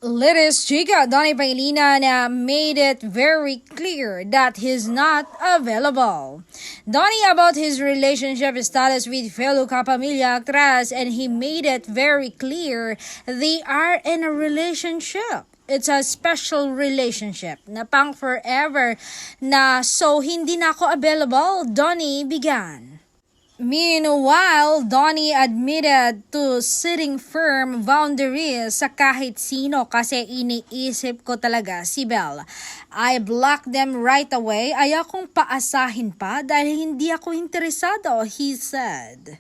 Latest chika, Donnie Pangilinan made it very clear that he's not available. Donnie about his relationship status with fellow Kapamilya actress, and he made it very clear they are in a relationship. It's a special relationship na pang forever na so hindi na ako available, Donnie began. Meanwhile, Donnie admitted to setting firm boundaries sa kahit sino kasi iniisip ko talaga si Belle. I blocked them right away. Ayaw kong paasahin pa dahil hindi ako interesado, he said.